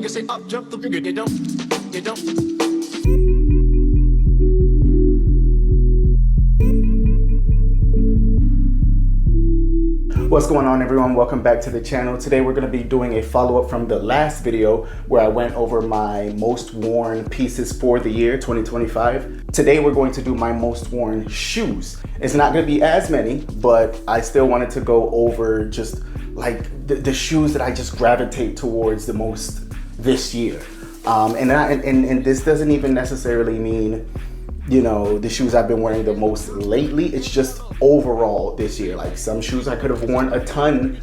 can say up, jump the figure, they don't. What's going on, everyone? Welcome back to the channel. Today we're going to be doing a follow-up from the last video where I went over my most worn pieces for the year 2025. Today we're going to do my most worn shoes. It's not going to be as many, but I still wanted to go over just like the shoes that I just gravitate towards the most this year. And this doesn't even necessarily mean, you know, the shoes I've been wearing the most lately. It's just overall this year. Like some shoes I could have worn a ton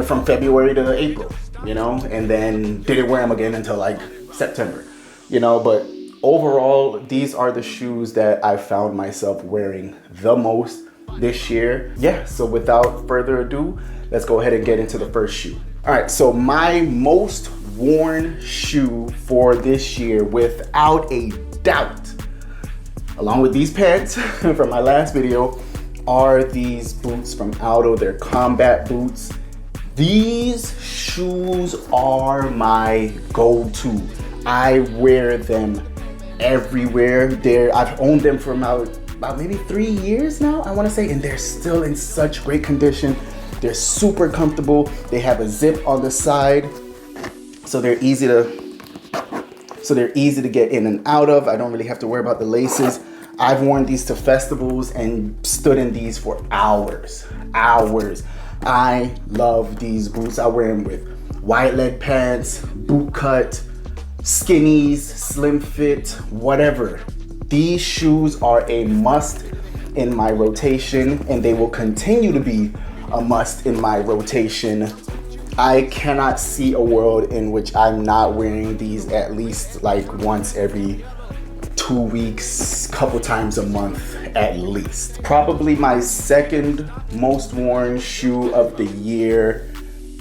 from February to April, you know, and then didn't wear them again until like September, you know. But overall, these are the shoes that I found myself wearing the most this year. Yeah, so without further ado, let's go ahead and get into the first shoe. All right, so my most worn shoe for this year, without a doubt, along with these pants from my last video, are these boots from Aldo. They're combat boots. These shoes are my go-to. I wear them everywhere. I've owned them for about maybe 3 years now, I wanna say, and they're still in such great condition. They're super comfortable. They have a zip on the side, so they're easy to get in and out of. I don't really have to worry about the laces. I've worn these to festivals and stood in these for hours. I love these boots. I wear them with wide leg pants, boot cut, skinnies, slim fit, whatever. These shoes are a must in my rotation, and they will continue to be a must in my rotation. I cannot see a world in which I'm not wearing these at least like once every 2 weeks, couple times a month at least. Probably my second most worn shoe of the year,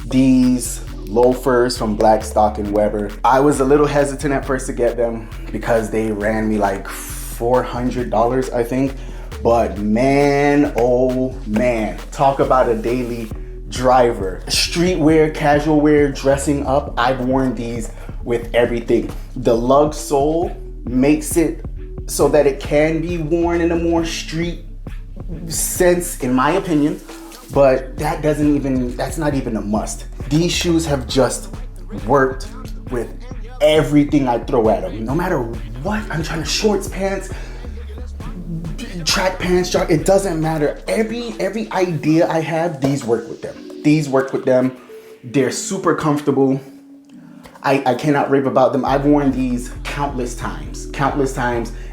these loafers from Blackstock and Weber. I was a little hesitant at first to get them because they ran me like $400, I think. But man, oh man, talk about a daily driver. Streetwear, casual wear, dressing up, I've worn these with everything. The lug sole makes it so that it can be worn in a more street sense, in my opinion, but that's not even a must. These shoes have just worked with everything I throw at them. No matter what, I'm trying to shorts, pants, track pants, it doesn't matter. Every idea I have, these work with them. They're super comfortable. I cannot rave about them. I've worn these countless times,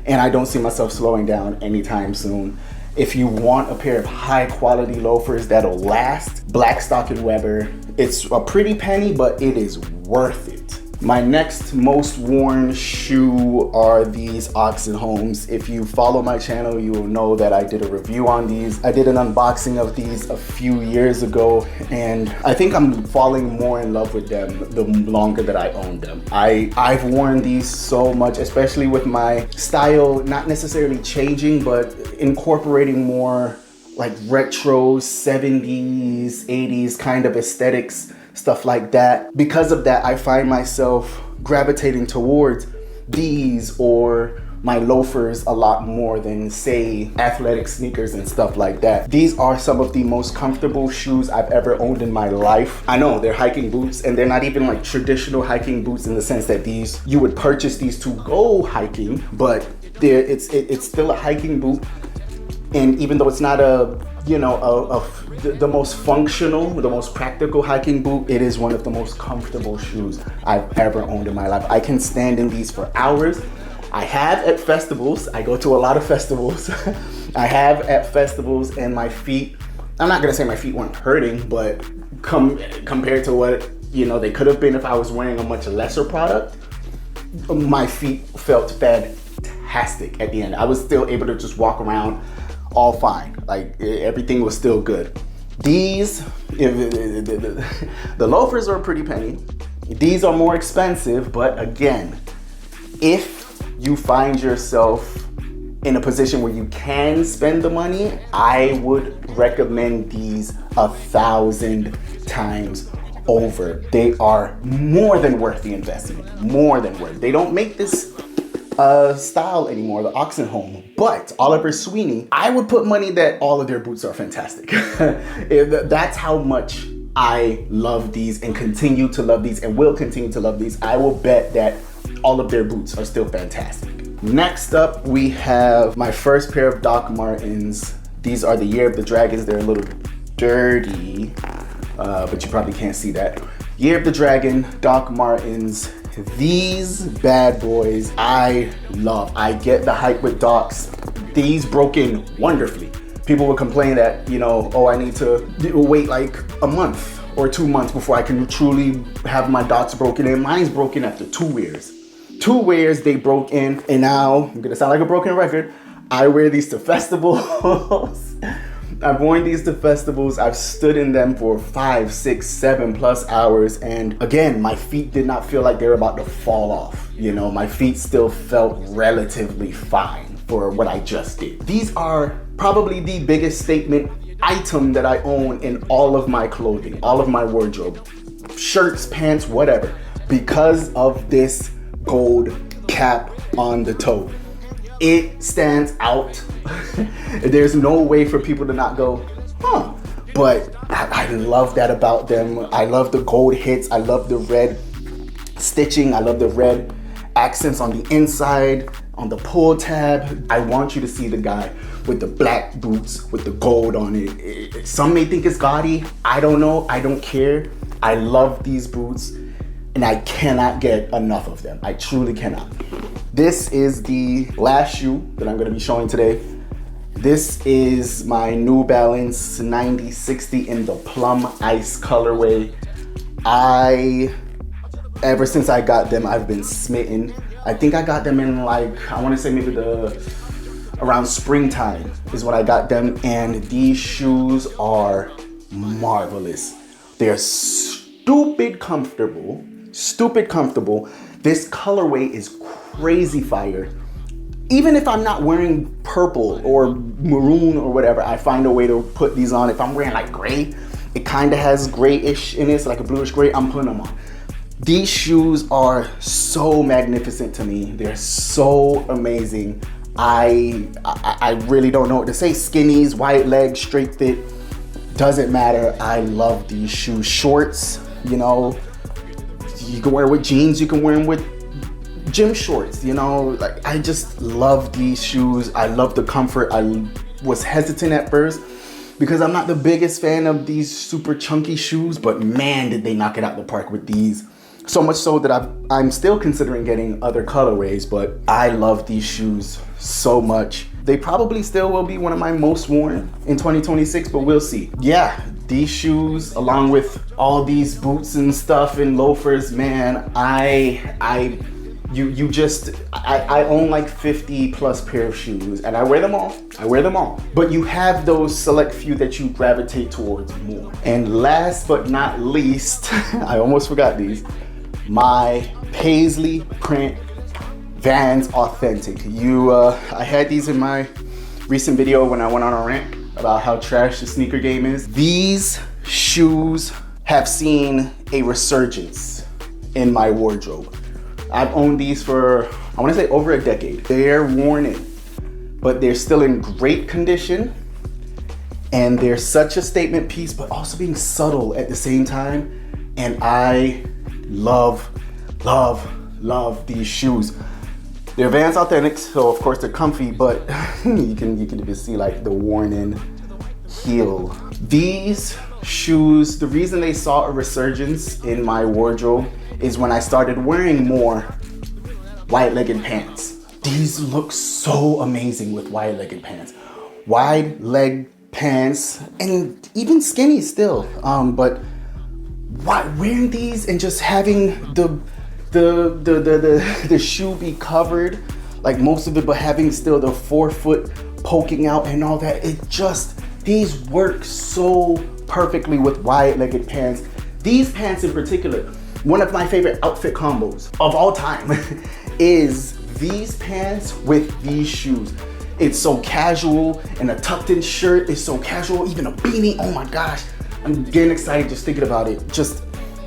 and I don't see myself slowing down anytime soon. If you want a pair of high quality loafers that'll last, Blackstock and Weber. It's a pretty penny, but it is worth it. My next most worn shoe are these Oxen Homes. If you follow my channel, you will know that I did a review on these. I did an unboxing of these a few years ago, and I think I'm falling more in love with them the longer that I own them. I've worn these so much, especially with my style not necessarily changing, but incorporating more like retro 70s, 80s kind of aesthetics, stuff like that. Because of that, I find myself gravitating towards these or my loafers a lot more than, say, athletic sneakers and stuff like that. These are some of the most comfortable shoes I've ever owned in my life. I know they're hiking boots, and they're not even like traditional hiking boots in the sense that you would purchase these to go hiking, but it's still a hiking boot. And even though it's not the most functional, the most practical hiking boot, it is one of the most comfortable shoes I've ever owned in my life. I can stand in these for hours. I have at festivals. I go to a lot of festivals. I have at festivals, and my feet, I'm not gonna say my feet weren't hurting, but compared to what, you know, they could have been if I was wearing a much lesser product, my feet felt fantastic at the end. I was still able to just walk around all fine. Like everything was still good. These, the loafers are a pretty penny. These are more expensive, but again, if you find yourself in a position where you can spend the money, I would recommend these 1,000 times over. They are more than worth the investment, more than worth. They don't make this style anymore, the Oxenholm, but Oliver Sweeney, I would put money that all of their boots are fantastic. That's how much I love these and continue to love these and will continue to love these. I will bet that all of their boots are still fantastic. Next up, we have my first pair of Doc Martens. These are the Year of the Dragons. They're a little dirty, but you probably can't see that. Year of the Dragon, Doc Martens. These bad boys, I love. I get the hype with Docs. These broke in wonderfully. People would complain that, you know, oh, I need to wait like a month or 2 months before I can truly have my Docs broken in. Mine's broken after 2 wears. 2 wears they broke in, and now, I'm gonna sound like a broken record, I wear these to festivals. I've worn these to festivals. I've stood in them for 5, 6, 7+ hours. And again, my feet did not feel like they were about to fall off. You know, my feet still felt relatively fine for what I just did. These are probably the biggest statement item that I own in all of my clothing, all of my wardrobe, shirts, pants, whatever, because of this gold cap on the toe. It stands out. There's no way for people to not go, huh? But I love that about them. I love the gold hits. I love the red stitching. I love the red accents on the inside, on the pull tab. I want you to see the guy with the black boots with the gold on it. Some may think it's gaudy. I don't know. I don't care. I love these boots and I cannot get enough of them. I truly cannot. This is the last shoe that I'm gonna be showing today. This is my New Balance 9060 in the Plum Ice colorway. Ever since I got them, I've been smitten. I think I got them in like, I wanna say maybe around springtime is when I got them, and these shoes are marvelous. They're stupid comfortable. This colorway is crazy fire. Even if I'm not wearing purple or maroon or whatever, I find a way to put these on. If I'm wearing like gray, it kind of has grayish in it, so like a bluish gray, I'm putting them on. These shoes are so magnificent to me. They're so amazing. I really don't know what to say. Skinnies, wide legs, straight fit, doesn't matter. I love these shoes. Shorts, you know, you can wear with jeans, you can wear them with gym shorts, you know, like I just love these shoes. I love the comfort. I was hesitant at first because I'm not the biggest fan of these super chunky shoes, but man, did they knock it out the park with these. So much so that I'm still considering getting other colorways, but I love these shoes so much. They probably still will be one of my most worn in 2026, but we'll see. Yeah, these shoes, along with all these boots and stuff and loafers, man, I own like 50+ pair of shoes and I wear them all. But you have those select few that you gravitate towards more. And last but not least, I almost forgot these, my Paisley print Vans Authentic. I had these in my recent video when I went on a rant about how trash the sneaker game is. These shoes have seen a resurgence in my wardrobe. I've owned these for, I wanna say over a decade. They're worn in, but they're still in great condition. And they're such a statement piece, but also being subtle at the same time. And I love these shoes. They're Vans Authentics, so of course they're comfy, but you can even see like the worn in heel. These shoes, the reason they saw a resurgence in my wardrobe is when I started wearing more wide-legged pants. These look so amazing with wide-legged pants. Wide leg pants and even skinny still. But wearing these and just having the shoe be covered, like most of it, but having still the forefoot poking out and all that, these work so perfectly with wide-legged pants. These pants in particular, one of my favorite outfit combos of all time is these pants with these shoes. It's so casual, and a tucked in shirt is so casual, even a beanie, oh my gosh. I'm getting excited just thinking about it. Just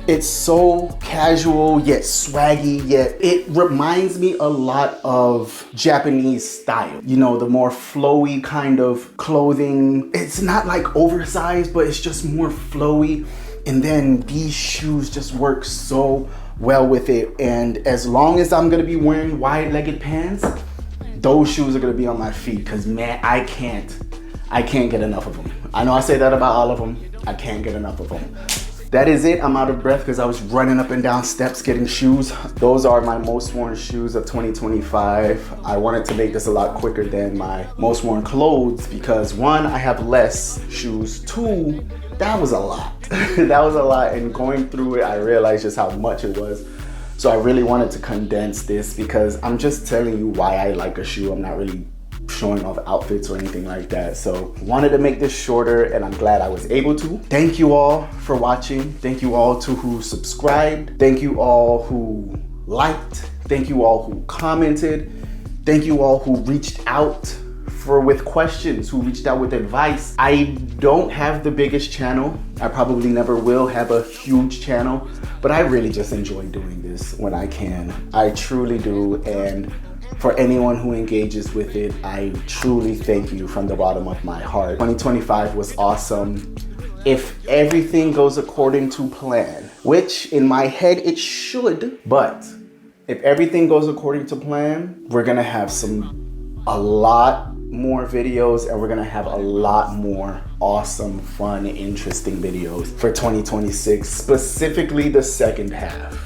It's so casual yet swaggy, yet it reminds me a lot of Japanese style. You know, the more flowy kind of clothing. It's not like oversized, but it's just more flowy. And then these shoes just work so well with it. And as long as I'm gonna be wearing wide-legged pants, those shoes are gonna be on my feet, because man, I can't get enough of them. I know I say that about all of them. I can't get enough of them. That is it. I'm out of breath because I was running up and down steps getting shoes. Those are my most worn shoes of 2025. I wanted to make this a lot quicker than my most worn clothes because one, I have less shoes. Two, that was a lot. That was a lot, and going through it, I realized just how much it was. So I really wanted to condense this because I'm just telling you why I like a shoe. I'm not really showing off outfits or anything like that. So wanted to make this shorter, and I'm glad I was able to. Thank you all for watching. Thank you all who subscribed. Thank you all who liked. Thank you all who commented. Thank you all who reached out with questions, who reached out with advice. I don't have the biggest channel. I probably never will have a huge channel, but I really just enjoy doing this when I can. I truly do, and for anyone who engages with it, I truly thank you from the bottom of my heart. 2025 was awesome. If everything goes according to plan, which in my head it should, but if everything goes according to plan, we're gonna have a lot more videos, and we're gonna have a lot more awesome, fun, interesting videos for 2026, specifically the second half.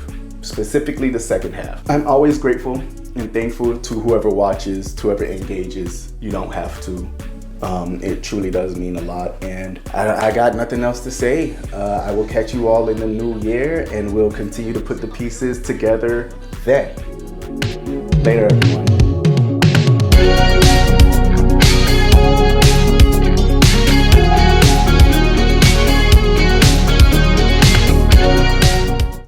I'm always grateful and thankful to whoever watches, to whoever engages. You don't have to. It truly does mean a lot, and I got nothing else to say. I will catch you all in the new year, and we'll continue to put the pieces together then. Later, everyone.